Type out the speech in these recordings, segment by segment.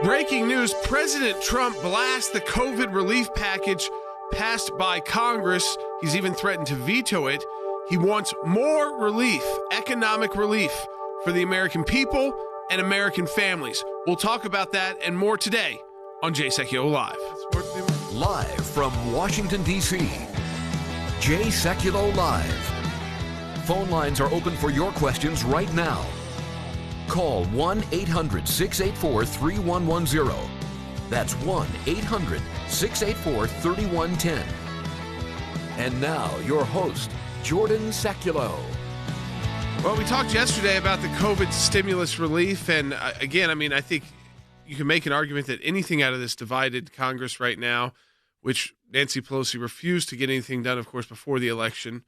Breaking news, President Trump blasts the COVID relief package passed by Congress. He's even threatened to veto it. He wants more relief, economic relief for the American people and American families. We'll talk about that and more today on Sekulow Live. Live from Washington, D.C., Sekulow Live. Phone lines are open for your questions right now. Call 1-800-684-3110. That's 1-800-684-3110. And now, your host, Jordan Sekulow. Well, we talked yesterday about the COVID stimulus relief, and again, I think you can make an argument that anything out of this divided Congress right now, which Nancy Pelosi refused to get anything done, of course, before the election,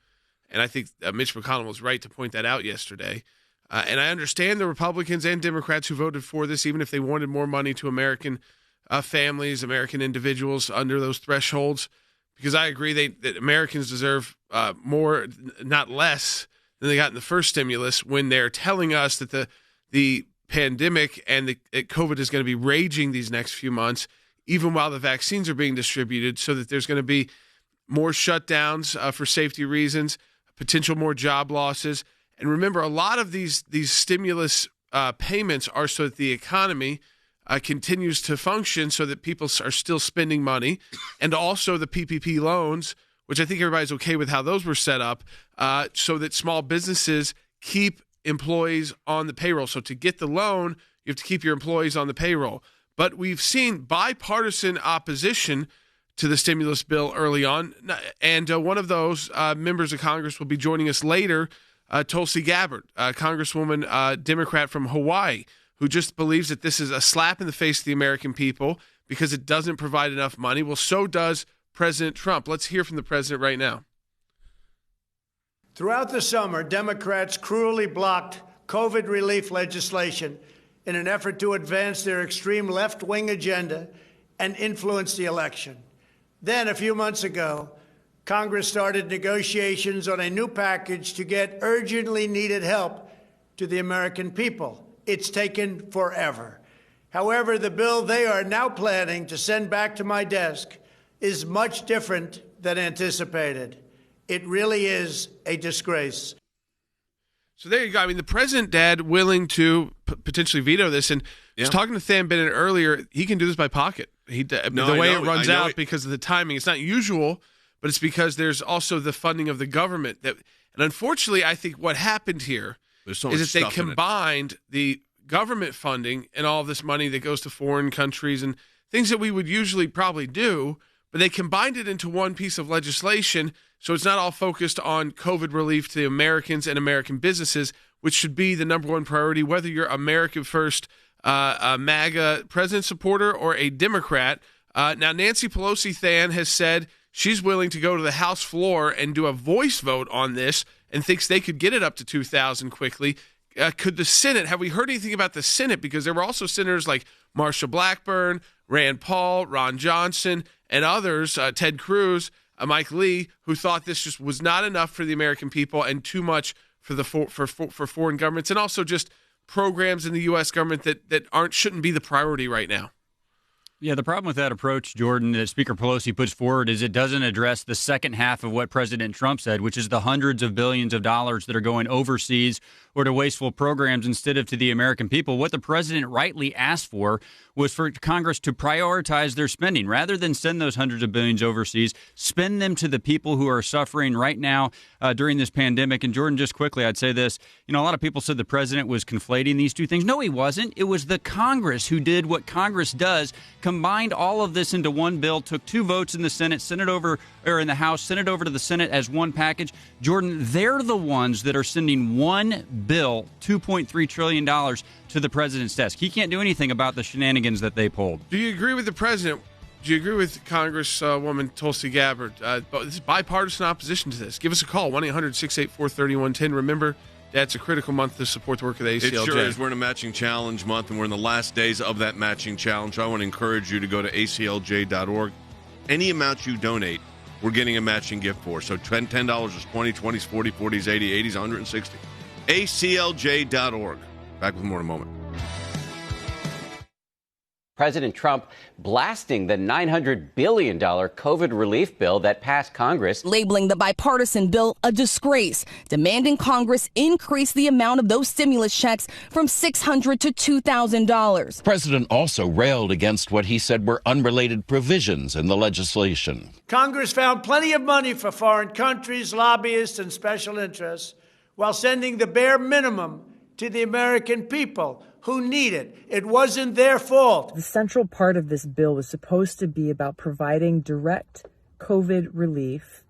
and I think Mitch McConnell was right to point that out yesterday. And I understand the Republicans and Democrats who voted for this, even if they wanted more money to American families, American individuals under those thresholds, because I agree that Americans deserve more, not less, than they got in the first stimulus when they're telling us that the pandemic and the COVID is going to be raging these next few months, even while the vaccines are being distributed, so that there's going to be more shutdowns for safety reasons, potential more job losses. And remember, a lot of these stimulus payments are so that the economy continues to function, so that people are still spending money, and also the PPP loans, which I think everybody's okay with how those were set up, so that small businesses keep employees on the payroll. So to get the loan, you have to keep your employees on the payroll. But we've seen bipartisan opposition to the stimulus bill early on, and one of those members of Congress will be joining us later, Tulsi Gabbard, Congresswoman, Democrat from Hawaii, who just believes that this is a slap in the face of the American people because it doesn't provide enough money. Well, so does President Trump. Let's hear from the president right now. Throughout the summer, Democrats cruelly blocked COVID relief legislation in an effort to advance their extreme left-wing agenda and influence the election. Then, a few months ago, Congress started negotiations on a new package to get urgently needed help to the American people. It's taken forever. However, the bill they are now planning to send back to my desk is much different than anticipated. It really is a disgrace. So there you go. The president, Dad, willing to potentially veto this. And just talking to Sam Bennett earlier, he can do this by pocket. The way it runs out because of the timing. It's not usual, but it's because there's also the funding of the government. And unfortunately, I think what happened here is that they combined the government funding and all of this money that goes to foreign countries and things that we would usually probably do, but they combined it into one piece of legislation, so it's not all focused on COVID relief to Americans and American businesses, which should be the number one priority, whether you're America First, a MAGA president supporter, or a Democrat. Now, Nancy Pelosi Than has said she's willing to go to the House floor and do a voice vote on this and thinks they could get it up to 2,000 quickly. Could the Senate, have we heard anything about the Senate? Because there were also senators like Marsha Blackburn, Rand Paul, Ron Johnson, and others, Ted Cruz, Mike Lee, who thought this just was not enough for the American people and too much for for foreign governments, and also just programs in the U.S. government that shouldn't be the priority right now. Yeah, the problem with that approach, Jordan, that Speaker Pelosi puts forward is it doesn't address the second half of what President Trump said, which is the hundreds of billions of dollars that are going overseas or to wasteful programs instead of to the American people. What the president rightly asked for was for Congress to prioritize their spending. Rather than send those hundreds of billions overseas, spend them to the people who are suffering right now during this pandemic. And Jordan, just quickly, I'd say this. A lot of people said the president was conflating these two things. No, he wasn't. It was the Congress who did what Congress does, combined all of this into one bill, took 2 votes in the Senate, sent it over, or in the House, sent it over to the Senate as one package. Jordan, they're the ones that are sending one bill, $2.3 trillion, to the president's desk. He can't do anything about the shenanigans that they pulled. Do you agree with the president? Do you agree with Congresswoman Tulsi Gabbard? This is bipartisan opposition to this. Give us a call, 1-800-684-3110. Remember, that's a critical month to support the work of the ACLJ. It sure is. We're in a matching challenge month, and we're in the last days of that matching challenge. I want to encourage you to go to aclj.org. Any amount you donate, we're getting a matching gift for. So $10 is 20, 20 is 40, 40 is 80, 80 is 160. aclj.org. Back with more in a moment. President Trump blasting the $900 billion COVID relief bill that passed Congress. Labeling the bipartisan bill a disgrace, demanding Congress increase the amount of those stimulus checks from $600 to $2,000. The president also railed against what he said were unrelated provisions in the legislation. Congress found plenty of money for foreign countries, lobbyists, and special interests, while sending the bare minimum to the American people who need it. It wasn't their fault. The central part of this bill was supposed to be about providing direct COVID relief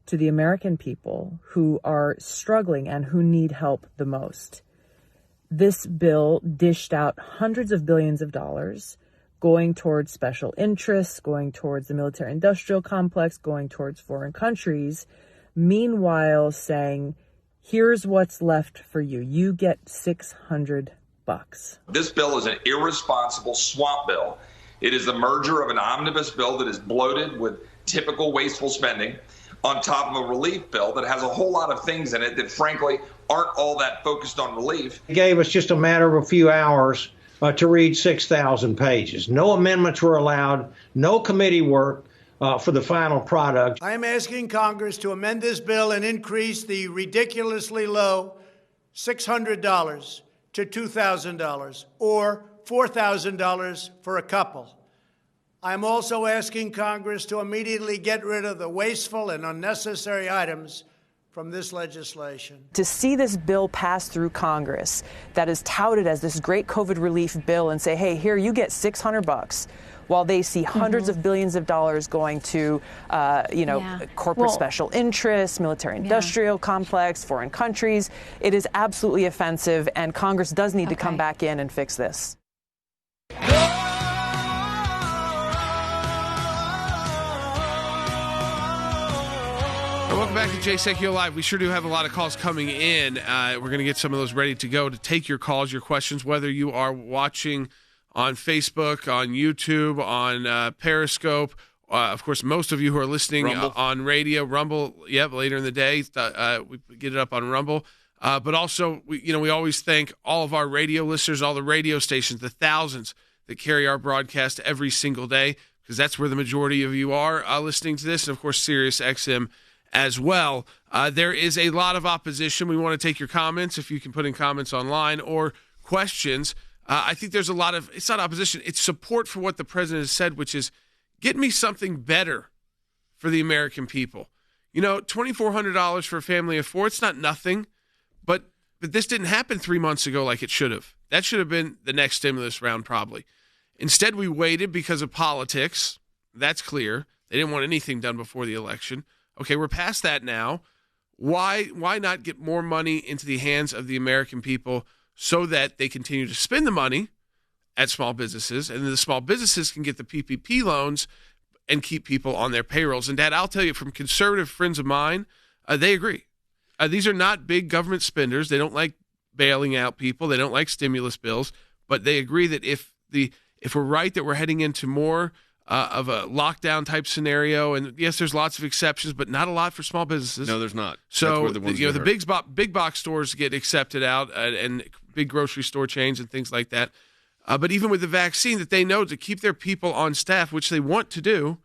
to the American people who are struggling and who need help the most. This bill dished out hundreds of billions of dollars going towards special interests, going towards the military-industrial complex, going towards foreign countries, meanwhile saying, here's what's left for you. You get $600. This bill is an irresponsible swamp bill. It is the merger of an omnibus bill that is bloated with typical wasteful spending on top of a relief bill that has a whole lot of things in it that, frankly, aren't all that focused on relief. It gave us just a matter of a few hours to read 6,000 pages. No amendments were allowed, no committee work for the final product. I am asking Congress to amend this bill and increase the ridiculously low $600 to $2,000 or $4,000 for a couple. I'm also asking Congress to immediately get rid of the wasteful and unnecessary items from this legislation. To see this bill pass through Congress that is touted as this great COVID relief bill and say, hey, here, you get $600, while they see hundreds of billions of dollars going to, corporate special interests, military-industrial complex, foreign countries. It is absolutely offensive, and Congress does need to come back in and fix this. Welcome back to Sekulow Live. We sure do have a lot of calls coming in. We're going to get some of those ready to go to take your calls, your questions, whether you are watching on Facebook, on YouTube, on Periscope. Of course, most of you who are listening on radio, Rumble, later in the day, we get it up on Rumble. But also, we always thank all of our radio listeners, all the radio stations, the thousands that carry our broadcast every single day, because that's where the majority of you are listening to this, and of course, Sirius XM as well. There is a lot of opposition. We want to take your comments, if you can put in comments online, or questions. I think there's a lot of, it's not opposition, it's support for what the president has said, which is, get me something better for the American people. $2,400 for a family of four, it's not nothing, but this didn't happen 3 months ago like it should have. That should have been the next stimulus round, probably. Instead, we waited because of politics. That's clear. They didn't want anything done before the election. Okay, we're past that now. Why not get more money into the hands of the American people so that they continue to spend the money at small businesses, and then the small businesses can get the PPP loans and keep people on their payrolls? And, Dad, I'll tell you, from conservative friends of mine, they agree. These are not big government spenders. They don't like bailing out people. They don't like stimulus bills. But they agree that if we're right that we're heading into more of a lockdown type scenario, and yes, there's lots of exceptions, but not a lot for small businesses. No, there's not. So the big box stores get accepted out, and big grocery store chains and things like that. But even with the vaccine, that they know to keep their people on staff, which they want to do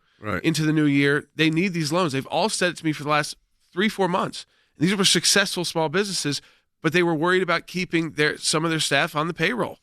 into the new year, they need these loans. They've all said it to me for the last 3-4 months. These were successful small businesses, but they were worried about keeping some of their staff on the payroll.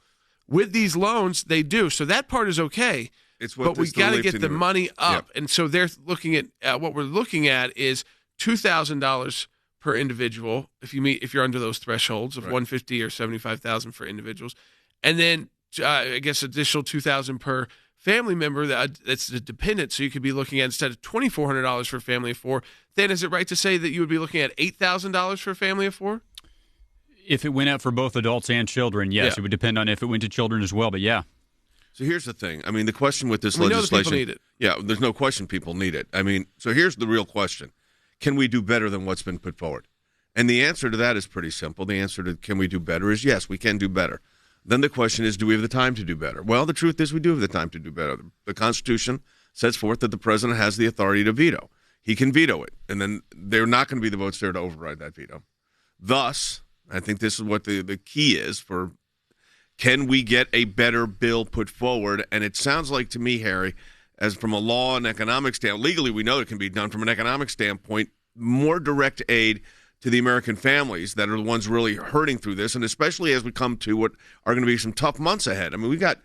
With these loans, they do. So that part is okay. But we got to get the money up. And so they're looking at what we're looking at is $2,000 per individual if you're under those thresholds of $150,000 or $75,000 for individuals, and then I guess additional $2,000 per family member that's the dependent. So you could be looking at, instead of $2,400 for a family of four, then is it right to say that you would be looking at $8,000 for a family of four? If it went out for both adults and children, yes. It would depend on if it went to children as well, but yeah. So here's the thing. I mean, the question with this legislation. Know that people need it. Yeah, there's no question people need it. I mean, so here's the real question. Can we do better than what's been put forward? And the answer to that is pretty simple. The answer to can we do better is yes, we can do better. Then the question is, do we have the time to do better? Well, the truth is we do have the time to do better. The Constitution sets forth that the president has the authority to veto. He can veto it, and then there are not going to be the votes there to override that veto. Thus, I think this is what the key is for can we get a better bill put forward? And it sounds like to me, Harry, as from a law and economic standpoint, legally we know it can be done. From an economic standpoint, more direct aid to the American families that are the ones really hurting through this, and especially as we come to what are going to be some tough months ahead. I mean, we got,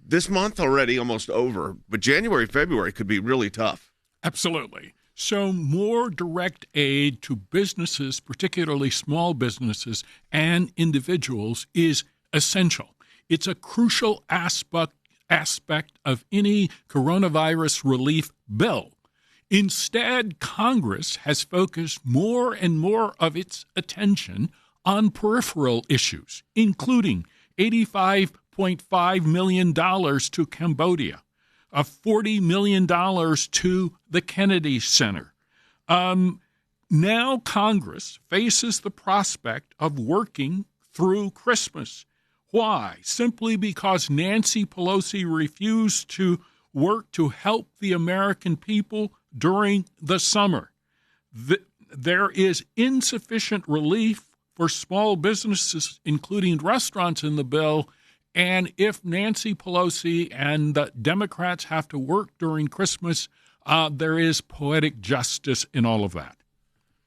this month already almost over, but January, February could be really tough. Absolutely. So more direct aid to businesses, particularly small businesses and individuals, is essential. It's a crucial aspect of any coronavirus relief bill. Instead, Congress has focused more and more of its attention on peripheral issues, including $85.5 million to Cambodia, $40 million to the Kennedy Center. Now Congress faces the prospect of working through Christmas. Why? Simply because Nancy Pelosi refused to work to help the American people during the summer. There is insufficient relief for small businesses, including restaurants, in the bill. And if Nancy Pelosi and the Democrats have to work during Christmas, there is poetic justice in all of that.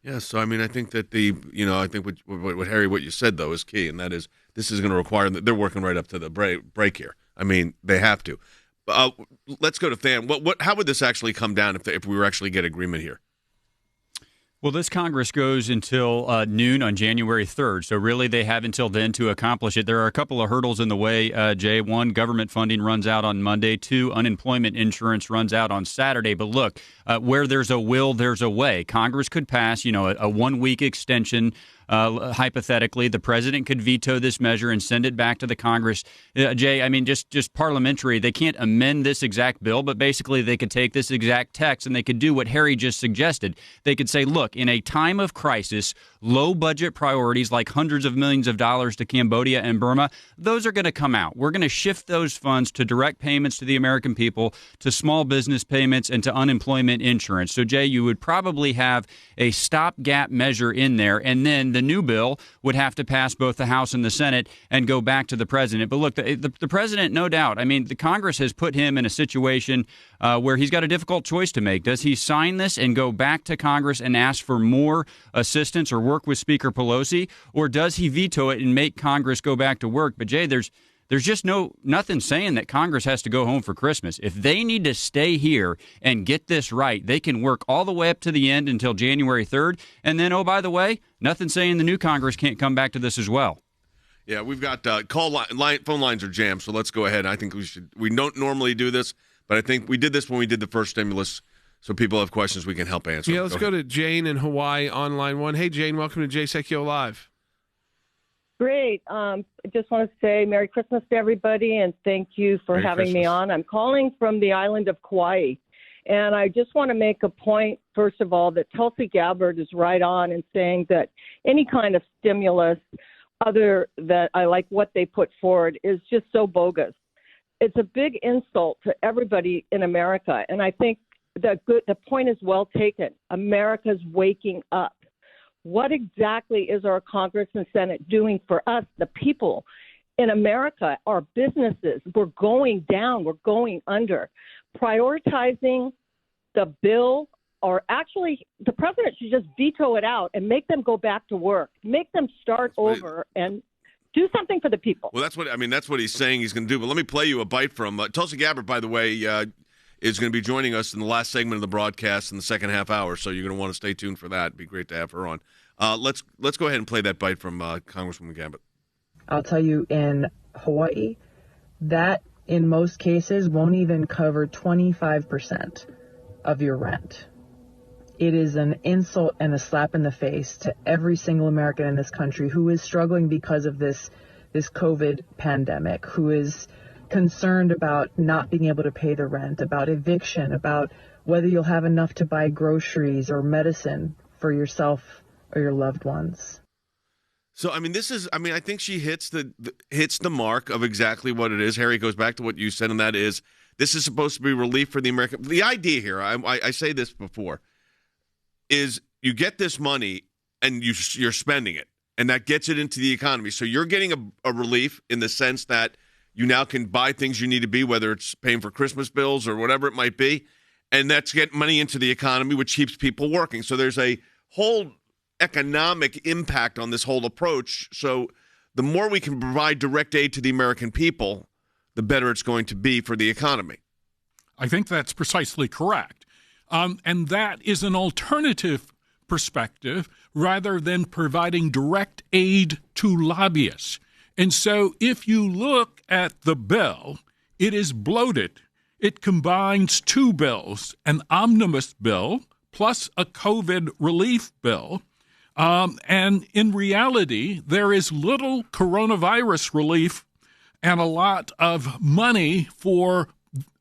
Yeah, so I mean, I think that I think what Harry, what you said though, is key, and that is this is going to require that they're working right up to the break here. I mean, they have to. Let's go to Than. How would this actually come down if we were actually get agreement here? Well, this Congress goes until noon on January 3rd, so really they have until then to accomplish it. There are a couple of hurdles in the way, Jay. One, government funding runs out on Monday. Two, unemployment insurance runs out on Saturday. But look, where there's a will, there's a way. Congress could pass, a 1-week extension. Hypothetically, the president could veto this measure and send it back to the Congress. Jay, I mean, just parliamentary, they can't amend this exact bill, but basically they could take this exact text and they could do what Harry just suggested. They could say, look, in a time of crisis, low budget priorities like hundreds of millions of dollars to Cambodia and Burma, those are going to come out. We're going to shift those funds to direct payments to the American people, to small business payments, and to unemployment insurance. So, Jay, you would probably have a stopgap measure in there, and then the new bill would have to pass both the House and the Senate and go back to the president. But look, the president, no doubt, I mean, the Congress has put him in a situation where he's got a difficult choice to make. Does he sign this and go back to Congress and ask for more assistance or work with Speaker Pelosi, or does he veto it and make Congress go back to work? But, Jay, there's just nothing saying that Congress has to go home for Christmas. If they need to stay here and get this right, they can work all the way up to the end until January 3rd. And then, oh, by the way, nothing saying the new Congress can't come back to this as well. Yeah, we've got phone lines are jammed, so let's go ahead. I think we don't normally do this, but I think we did this when we did the first stimulus, so people have questions we can help answer. Yeah, let's go to Jane in Hawaii on line 1. Hey, Jane, welcome to Jay Sekulow Live. Great. I just want to say Merry Christmas to everybody, and thank you for having me on. I'm calling from the island of Kauai, and I just want to make a point, first of all, that Tulsi Gabbard is right on in saying that any kind of stimulus other than I like what they put forward is just so bogus. It's a big insult to everybody in America, and I think the point is well taken. America's waking up. What exactly is our Congress and Senate doing for us, the people in America, our businesses? We're going down. We're going under. Prioritizing the bill, or actually the president should just veto it out and make them go back to work. Make them start over and do something for the people. Well, that's what he's saying he's going to do. But let me play you a bite from Tulsi Gabbard, by the way, is going to be joining us in the last segment of the broadcast in the second half hour, so you're going to want to stay tuned for that. It'd be great to have her on. Let's go ahead and play that bite from Congresswoman Gabbard. I'll tell you, in Hawaii, that in most cases won't even cover 25% of your rent. It is an insult and a slap in the face to every single American in this country who is struggling because of this COVID pandemic, who is concerned about not being able to pay the rent, about eviction, about whether you'll have enough to buy groceries or medicine for yourself or your loved ones. So, I think she hits the mark of exactly what it is. Harry, goes back to what you said, and that is this is supposed to be relief for the American. The idea here, I say this before, is you get this money and you're spending it. and that gets it into the economy. So you're getting a relief in the sense that you now can buy things you need to be, whether it's paying for Christmas bills or whatever it might be, and that's getting money into the economy, which keeps people working. So there's a whole economic impact on this whole approach. So the more we can provide direct aid to the American people, the better it's going to be for the economy. I think that's precisely correct. And that is an alternative perspective rather than providing direct aid to lobbyists. And so if you look at the bill, it is bloated. It combines two bills, an omnibus bill plus a COVID relief bill. And in reality, there is little coronavirus relief and a lot of money for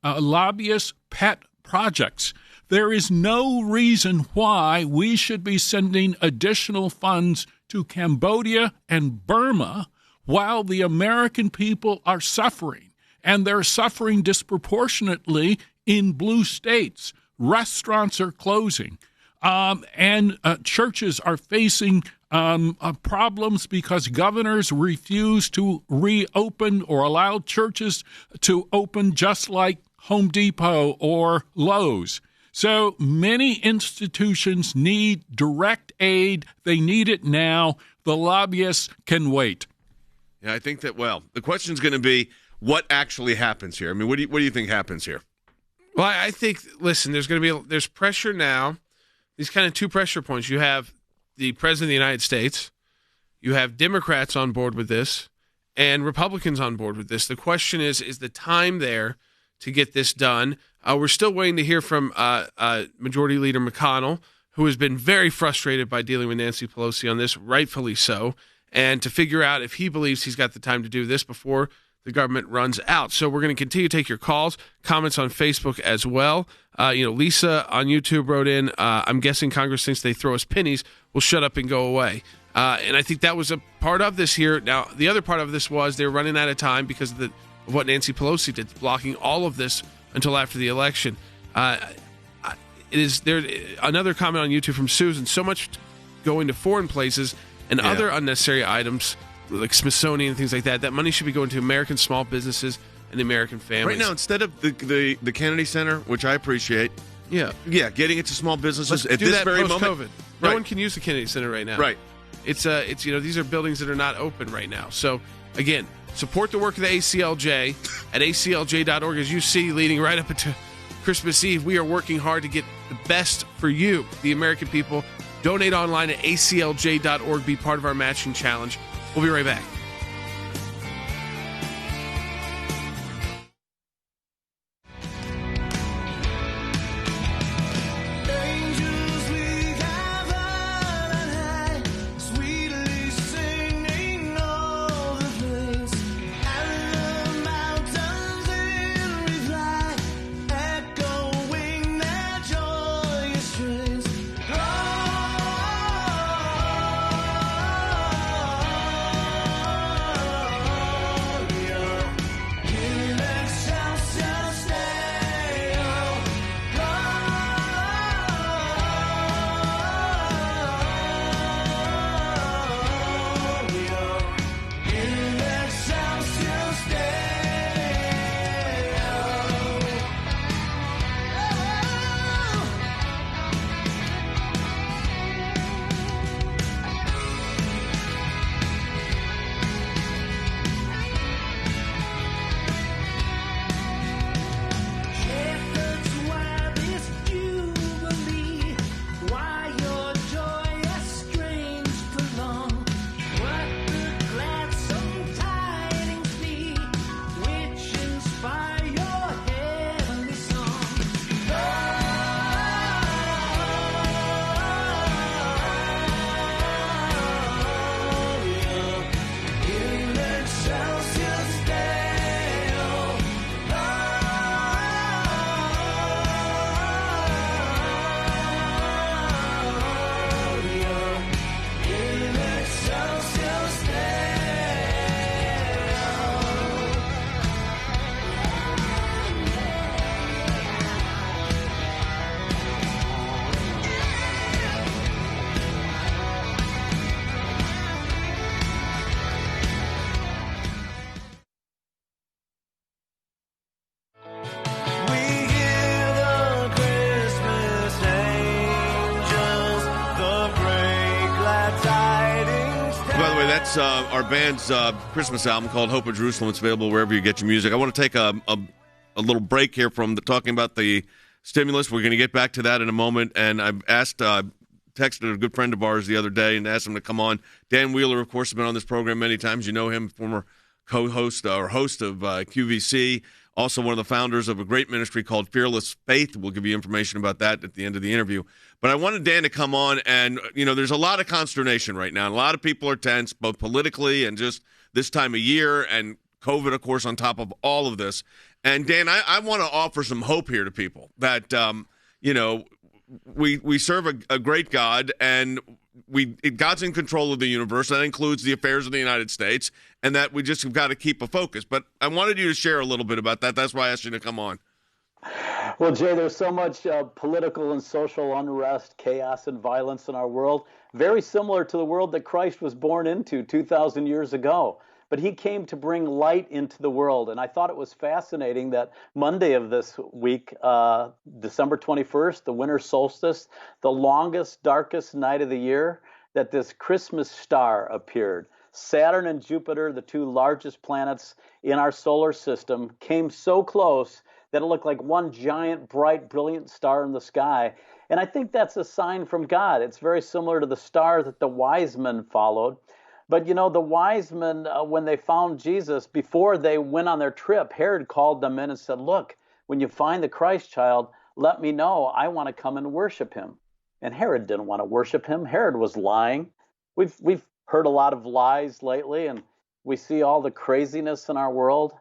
lobbyist pet projects. There is no reason why we should be sending additional funds to Cambodia and Burma while the American people are suffering. And they're suffering disproportionately in blue states. Restaurants are closing. And churches are facing problems because governors refuse to reopen or allow churches to open just like Home Depot or Lowe's. So many institutions need direct aid. They need it now. The lobbyists can wait. Yeah, I think that, well, the question is going to be what actually happens here. I mean, what do you think happens here? Well, I think, listen, there's pressure now. These kind of two pressure points. You have the President of the United States. You have Democrats on board with this and Republicans on board with this. The question is the time there to get this done? We're still waiting to hear from Majority Leader McConnell, who has been very frustrated by dealing with Nancy Pelosi on this, rightfully so, and to figure out if he believes he's got the time to do this before the government runs out. So we're going to continue to take your calls, comments on Facebook as well. Lisa on YouTube wrote in, I'm guessing Congress thinks they throw us pennies, we'll shut up and go away. And I think that was a part of this here. Now, the other part of this was they're running out of time because of what Nancy Pelosi did, blocking all of this until after the election. It is there. Another comment on YouTube from Susan, so much going to foreign places and other unnecessary items like Smithsonian and things like that. That money should be going to American small businesses and the American families. Right now, instead of the Kennedy Center, which I appreciate, getting it to small businesses at this very moment. COVID. No one can use the Kennedy Center right now. Right. It's these are buildings that are not open right now. So again, support the work of the ACLJ at aclj.org. As you see, leading right up into Christmas Eve, we are working hard to get the best for you, the American people. Donate online at aclj.org. Be part of our matching challenge. We'll be right back. That's our band's Christmas album called Hope of Jerusalem. It's available wherever you get your music. I want to take a little break here from talking about the stimulus. We're going to get back to that in a moment. And I've texted a good friend of ours the other day and asked him to come on. Dan Wheeler, of course, has been on this program many times. You know him, former co-host or host of QVC. Also one of the founders of a great ministry called Fearless Faith. We'll give you information about that at the end of the interview. But I wanted Dan to come on, and, there's a lot of consternation right now. A lot of people are tense, both politically and just this time of year, and COVID, of course, on top of all of this. And, Dan, I want to offer some hope here to people that, we serve a great God, and God's in control of the universe. That includes the affairs of the United States, and that we just have got to keep a focus. But I wanted you to share a little bit about that. That's why I asked you to come on. Well, Jay, there's so much political and social unrest, chaos, and violence in our world, very similar to the world that Christ was born into 2,000 years ago. But he came to bring light into the world. And I thought it was fascinating that Monday of this week, December 21st, the winter solstice, the longest, darkest night of the year, that this Christmas star appeared. Saturn and Jupiter, the two largest planets in our solar system, came so close that it looked like one giant, bright, brilliant star in the sky. And I think that's a sign from God. It's very similar to the star that the wise men followed. But, the wise men, when they found Jesus, before they went on their trip, Herod called them in and said, look, when you find the Christ child, let me know. I want to come and worship him. And Herod didn't want to worship him. Herod was lying. We've heard a lot of lies lately, and we see all the craziness in our world.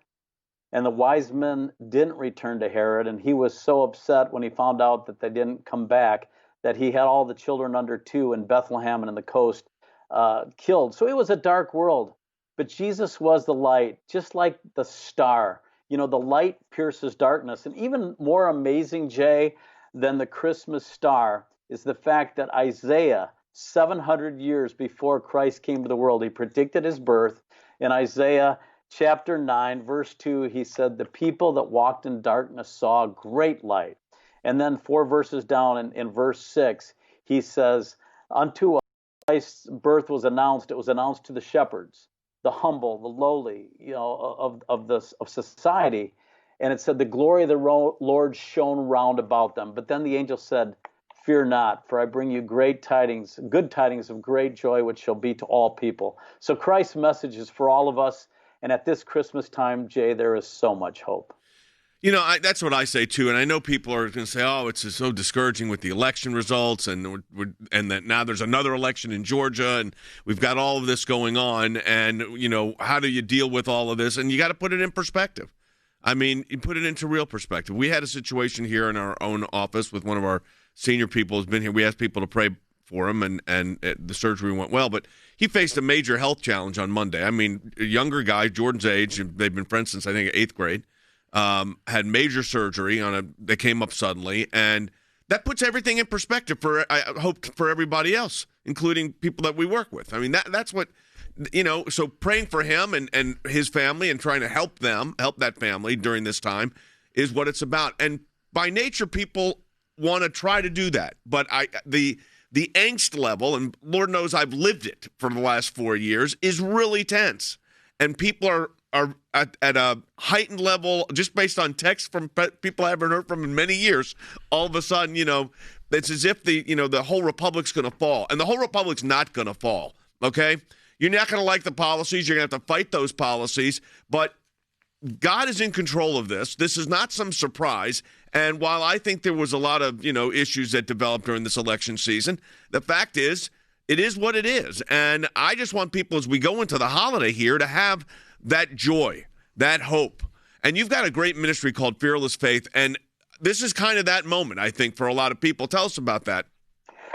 And the wise men didn't return to Herod, and he was so upset when he found out that they didn't come back that he had all the children under 2 in Bethlehem and in the coast killed. So it was a dark world, but Jesus was the light, just like the star. The light pierces darkness. And even more amazing, Jay, than the Christmas star is the fact that Isaiah, 700 years before Christ came to the world, he predicted his birth. In Isaiah chapter 9, verse 2, he said, the people that walked in darkness saw great light. And then 4 verses down in verse 6, he says, unto Christ's birth was announced. It was announced to the shepherds, the humble, the lowly, of society. And it said, the glory of the Lord shone round about them. But then the angel said, fear not, for I bring you great tidings, good tidings of great joy, which shall be to all people. So Christ's message is for all of us. And at this Christmas time, Jay, there is so much hope. That's what I say, too. And I know people are going to say, oh, it's so discouraging with the election results and that now there's another election in Georgia and we've got all of this going on. And, how do you deal with all of this? And you got to put it in perspective. I mean, you put it into real perspective. We had a situation here in our own office with one of our senior people who's been here. We asked people to pray for him, and the surgery went well. But he faced a major health challenge on Monday. I mean, a younger guy, Jordan's age, they've been friends since, I think, 8th grade. Had major surgery that came up suddenly, and that puts everything in perspective I hope for everybody else, including people that we work with. I mean, that's what, so praying for him and his family and trying to help that family during this time is what it's about. And by nature, people want to try to do that. But the angst level, and Lord knows I've lived it for the last 4 years, is really tense. And people are at a heightened level, just based on text from people I haven't heard from in many years. All of a sudden, it's as if the whole republic's going to fall. And the whole republic's not going to fall, okay? You're not going to like the policies. You're going to have to fight those policies. But God is in control of this. This is not some surprise. And while I think there was a lot of, issues that developed during this election season, the fact is, it is what it is. And I just want people, as we go into the holiday here, to have that joy, that hope. And you've got a great ministry called Fearless Faith, and this is kind of that moment, I think, for a lot of people. Tell us about that.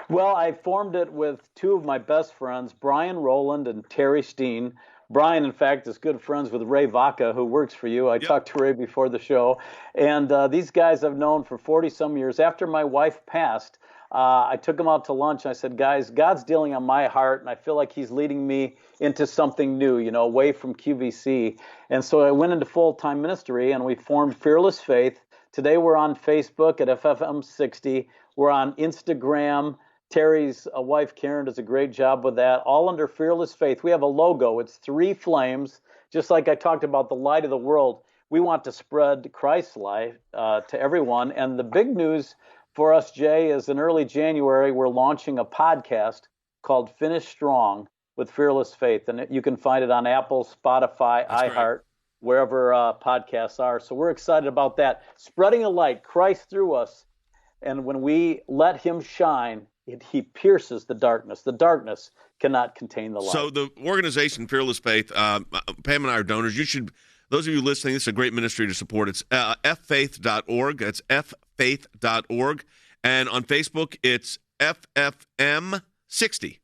Well, I formed it with 2 of my best friends, Brian Rowland and Terry Steen. Brian, in fact, is good friends with Ray Vaca, who works for you. I talked to Ray before the show. And these guys I've known for 40-some years. After my wife passed, I took them out to lunch. And I said, guys, God's dealing on my heart, and I feel like he's leading me into something new, away from QVC. And so I went into full-time ministry, and we formed Fearless Faith. Today we're on Facebook at FFM60. We're on Instagram, Terry's wife, Karen, does a great job with that, all under Fearless Faith. We have a logo. It's 3 flames, just like I talked about the light of the world. We want to spread Christ's light to everyone. And the big news for us, Jay, is in early January, we're launching a podcast called Finish Strong with Fearless Faith. And you can find it on Apple, Spotify, iHeart, wherever podcasts are. So we're excited about that. Spreading a light, Christ through us. And when we let him shine, he pierces the darkness. The darkness cannot contain the light. So the organization Fearless Faith, Pam and I are donors. You should, those of you listening, this is a great ministry to support. It's ffaith.org. That's ffaith.org. And on Facebook, it's FFM60.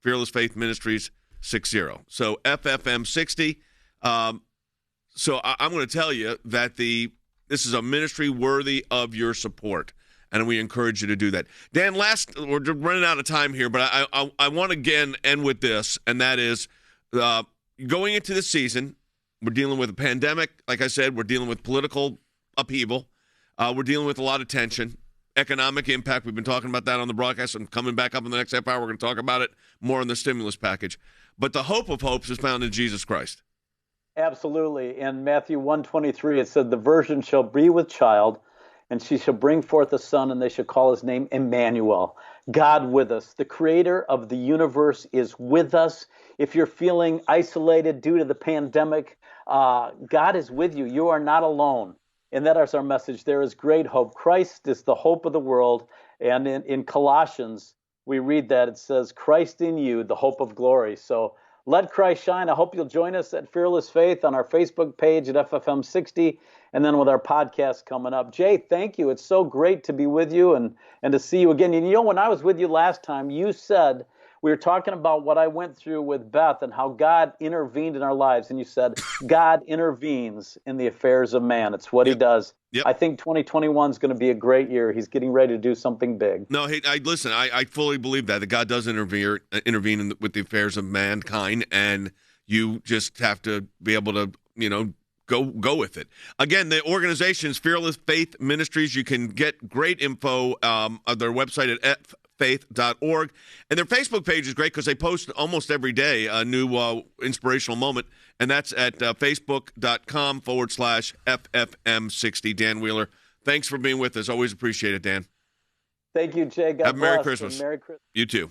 Fearless Faith Ministries 60. So FFM60. So I'm going to tell you that this is a ministry worthy of your support. And we encourage you to do that. Dan, we're running out of time here, but I want to again end with this, and that is going into this season, we're dealing with a pandemic. Like I said, we're dealing with political upheaval. We're dealing with a lot of tension, economic impact. We've been talking about that on the broadcast, and coming back up in the next half hour, we're going to talk about it more in the stimulus package. But the hope of hopes is found in Jesus Christ. Absolutely. In Matthew 1:23, it said, "The virgin shall be with child, and she shall bring forth a son, and they shall call his name Emmanuel," God with us. The creator of the universe is with us. If you're feeling isolated due to the pandemic, God is with you. You are not alone. And that is our message. There is great hope. Christ is the hope of the world. And in Colossians, we read that it says, "Christ in you, the hope of glory." So let Christ shine. I hope you'll join us at Fearless Faith on our Facebook page at FFM60, and then with our podcast coming up. Jay, thank you. It's so great to be with you and to see you again. And you know, when I was with you last time, you said, we were talking about what I went through with Beth and how God intervened in our lives. And you said, God intervenes in the affairs of man. It's what he does. Yep. I think 2021 is going to be a great year. He's getting ready to do something big. No, hey, listen, I fully believe that God does intervene with the affairs of mankind, and you just have to be able to, go with it. Again, the organization is Fearless Faith Ministries. You can get great info on their website at faith.org. And their Facebook page is great because they post almost every day a new inspirational moment, and that's at facebook.com/FFM60. Dan Wheeler, thanks for being with us. Always appreciate it, Dan. Thank you, Jay. God Have bless. Merry Christmas. Merry Christmas. You too.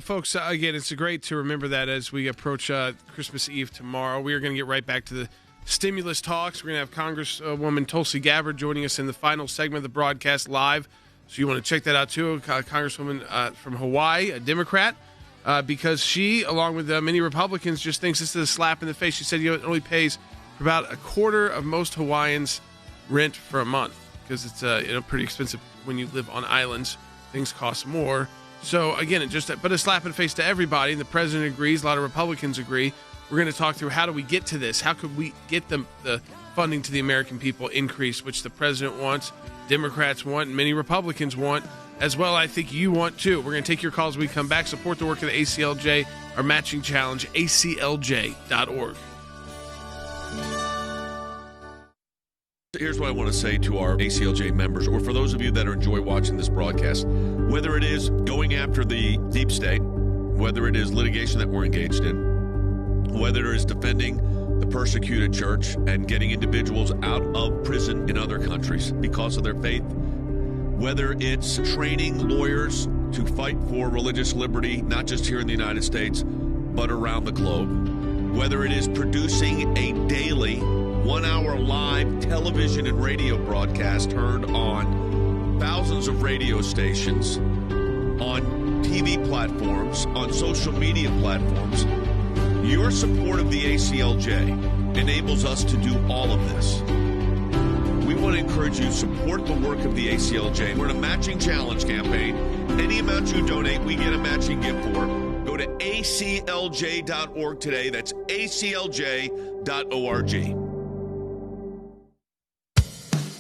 Folks, again, it's great to remember that as we approach Christmas Eve tomorrow. We are going to get right back to the stimulus talks. We're going to have Congresswoman Tulsi Gabbard joining us in the final segment of the broadcast live. So you want to check that out, too. Congresswoman from Hawaii, a Democrat, because she, along with many Republicans, just thinks this is a slap in the face. She said it only pays for about a quarter of most Hawaiians' rent for a month because it's pretty expensive when you live on islands. Things cost more. So, again, it just put a slap in the face to everybody, and the president agrees. A lot of Republicans agree. We're going to talk through how do we get to this? How could we get the funding to the American people increase, which the president wants, Democrats want, and many Republicans want as well. I think you want too. We're going to take your calls when we come back. Support the work of the ACLJ, our matching challenge, aclj.org. Here's what I want to say to our ACLJ members, or for those of you that enjoy watching this broadcast, whether it is going after the deep state, whether it is litigation that we're engaged in, whether it is defending the persecuted church and getting individuals out of prison in other countries because of their faith, whether it's training lawyers to fight for religious liberty, not just here in the United States, but around the globe, whether it is producing a daily 1-hour live television and radio broadcast heard on thousands of radio stations, on TV platforms, on social media platforms. Your support of the ACLJ enables us to do all of this. We want to encourage you to support the work of the ACLJ. We're in a matching challenge campaign. Any amount you donate, we get a matching gift for. Go to aclj.org today. That's aclj.org.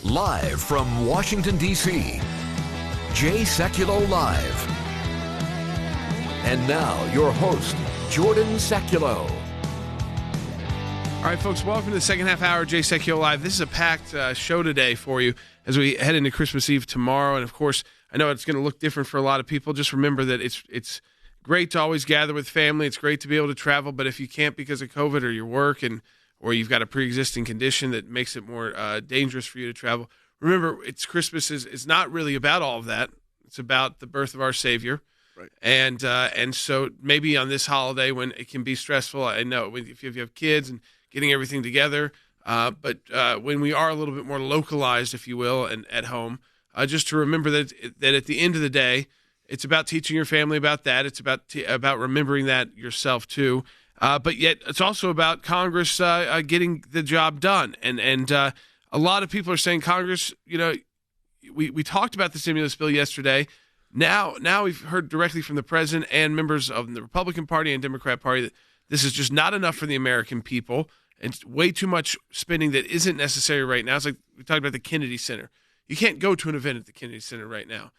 Live from Washington, D.C., Jay Sekulow Live. And now, your host, Jordan Sekulow. All right, folks, welcome to the second half hour of Jay Sekulow Live. This is a packed show today for you as we head into Christmas Eve tomorrow. And, of course, I know it's going to look different for a lot of people. Just remember that it's great to always gather with family. It's great to be able to travel, but if you can't because of COVID or your work or you've got a pre-existing condition that makes it more dangerous for you to travel, remember, Christmas is not really about all of that. It's about the birth of our Savior. Right. And so maybe on this holiday when it can be stressful, I know if you have kids and getting everything together, but when we are a little bit more localized, if you will, and at home, just to remember that at the end of the day, it's about teaching your family about that. It's about remembering that yourself too. But yet it's also about Congress getting the job done. And a lot of people are saying Congress, we talked about the stimulus bill yesterday. Now we've heard directly from the president and members of the Republican Party and Democrat Party that this is just not enough for the American people. It's way too much spending that isn't necessary right now. It's like we talked about the Kennedy Center. You can't go to an event at the Kennedy Center right now.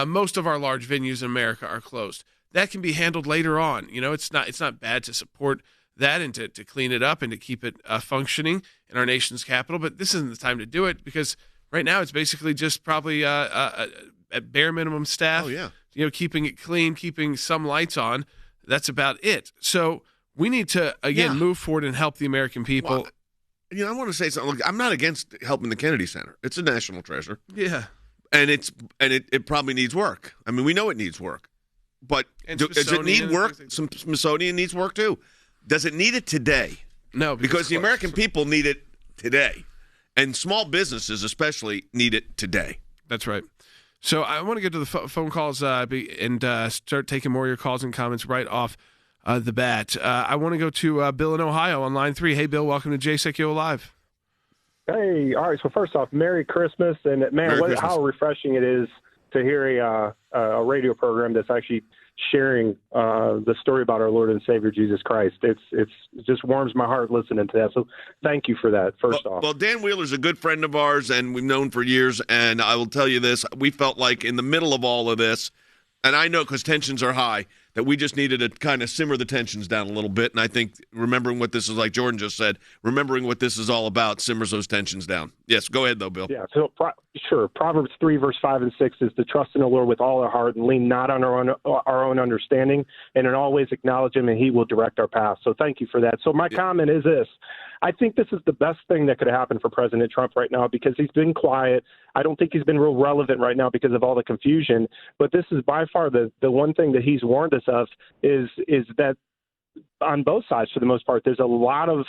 Most of our large venues in America are closed. That can be handled later on. It's not bad to support that and to clean it up and to keep it functioning in our nation's capital. But this isn't the time to do it because right now it's basically just probably at bare minimum staff. Oh, yeah. Keeping it clean, keeping some lights on. That's about it. So we need to, again, move forward and help the American people. Well, I want to say something. Look, I'm not against helping the Kennedy Center. It's a national treasure. Yeah. And it probably needs work. I mean, we know it needs work. But does it need work? Some Smithsonian needs work too. Does it need it today? No, because the American people need it today. And small businesses especially need it today. That's right. So I want to get to the phone calls and start taking more of your calls and comments right off the bat. I want to go to Bill in Ohio on line 3. Hey, Bill, welcome to Sekulow Live. Hey, all right. So first off, Merry Christmas, and man, how refreshing it is to hear a radio program that's actually sharing the story about our Lord and Savior Jesus Christ. It just warms my heart listening to that. So thank you for that. First off. Well, Dan Wheeler's a good friend of ours, and we've known for years. And I will tell you this: we felt like in the middle of all of this, and I know because tensions are high, that we just needed to kind of simmer the tensions down a little bit. And I think remembering what this is, like Jordan just said, remembering what this is all about simmers those tensions down. Yes, go ahead, though, Bill. Yeah, so sure. Proverbs 3, verse 5 and 6 is to trust in the Lord with all our heart and lean not on our own understanding, and in all ways acknowledge him, and he will direct our path. So thank you for that. So my comment is this. I think this is the best thing that could happen for President Trump right now because he's been quiet. I don't think he's been real relevant right now because of all the confusion. But this is by far the one thing that he's warned us of is that on both sides, for the most part, there's a lot of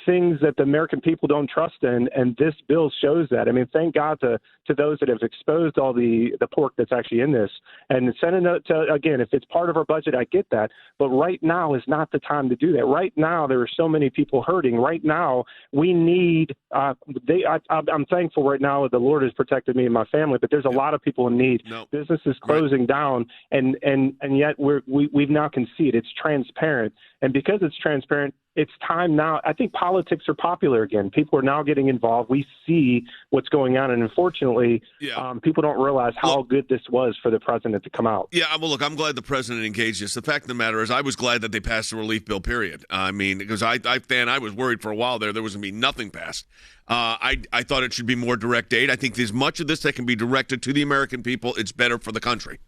things that the American people don't trust in, and this bill shows that. I mean, thank God to those that have exposed all the pork that's actually in this. And sending it to, again, if it's part of our budget, I get that. But right now is not the time to do that. Right now, there are so many people hurting. Right now, we need I'm thankful right now that the Lord has protected me and my family, but there's a lot of people in need. Businesses closing down, and yet we've now conceded. It's transparent. And because it's transparent, it's time now. I think politics are popular again. People are now getting involved. We see what's going on. And unfortunately, people don't realize how good this was for the president to come out. Yeah, well, look, I'm glad the president engaged us. The fact of the matter is I was glad that they passed the relief bill, period. I mean, because I was worried for a while there was going to be nothing passed. I thought it should be more direct aid. I think there's much of this that can be directed to the American people. It's better for the country.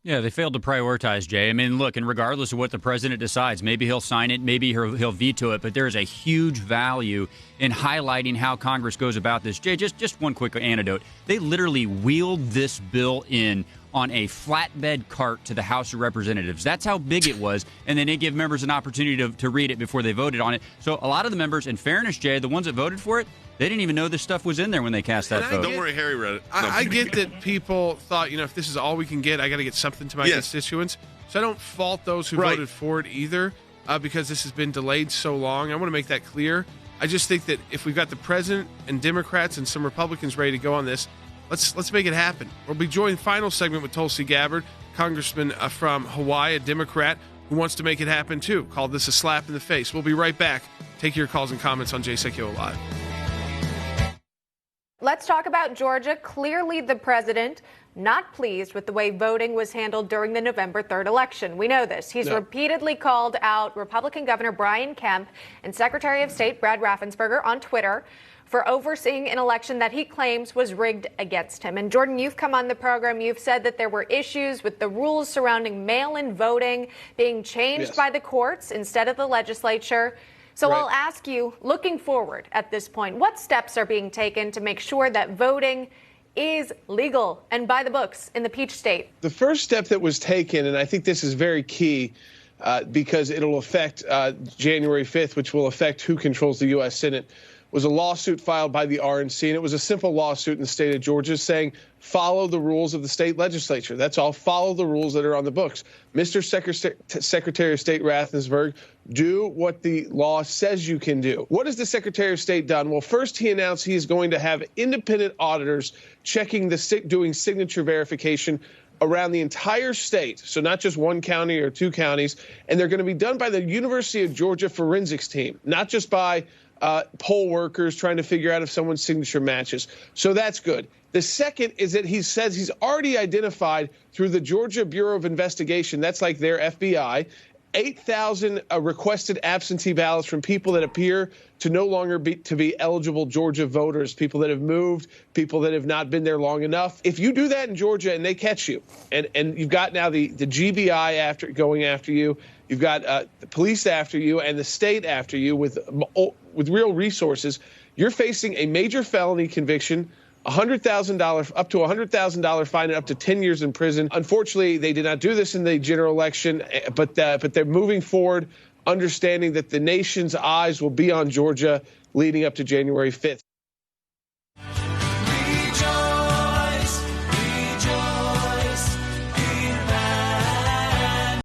Yeah, they failed to prioritize, Jay. I mean, look, and regardless of what the president decides, maybe he'll sign it, maybe he'll veto it, but there is a huge value in highlighting how Congress goes about this. Jay, just one quick anecdote. They literally wheeled this bill in on a flatbed cart to the House of Representatives. That's how big it was, and then they give members an opportunity to read it before they voted on it. So a lot of the members, in fairness, Jay, the ones that voted for it, they didn't even know this stuff was in there when they cast that vote. Don't worry, Harry read it. I get that people thought, if this is all we can get, I got to get something to my constituents. So I don't fault those who voted for it either, because this has been delayed so long. I want to make that clear. I just think that if we've got the president and Democrats and some Republicans ready to go on this, let's make it happen. We'll be joined final segment with Tulsi Gabbard, congressman from Hawaii, a Democrat who wants to make it happen too. Called this a slap in the face. We'll be right back. Take your calls and comments on Sekulow Live. Let's talk about Georgia. Clearly, the president not pleased with the way voting was handled during the November 3rd election. We know this. He's repeatedly called out Republican Governor Brian Kemp and Secretary of State Brad Raffensperger on Twitter for overseeing an election that he claims was rigged against him. And Jordan, you've come on the program. You've said that there were issues with the rules surrounding mail-in voting being changed by the courts instead of the legislature. So I'll ask you, looking forward at this point, what steps are being taken to make sure that voting is legal and by the books in the Peach State? The first step that was taken, and I think this is very key because it'll affect January 5th, which will affect who controls the U.S. Senate, was a lawsuit filed by the RNC, and it was a simple lawsuit in the state of Georgia saying, follow the rules of the state legislature. That's all. Follow the rules that are on the books. Mr. Secretary of State Rathensberg, do what the law says you can do. What has the Secretary of State done? Well, first he announced he is going to have independent auditors checking doing signature verification around the entire state, so not just one county or two counties, and they're going to be done by the University of Georgia forensics team, not just by poll workers trying to figure out if someone's signature matches. So that's good. The second is that he says he's already identified through the Georgia Bureau of Investigation, that's like their FBI, 8,000 requested absentee ballots from people that appear to no longer be eligible Georgia voters, people that have moved, people that have not been there long enough. If you do that in Georgia and they catch you, and you've got now the GBI going after you, you've got the police after you and the state after you with real resources, you're facing a major felony conviction, $100,000 up to $100,000 fine and up to 10 years in prison. Unfortunately, they did not do this in the general election, but they're moving forward, understanding that the nation's eyes will be on Georgia leading up to January 5th.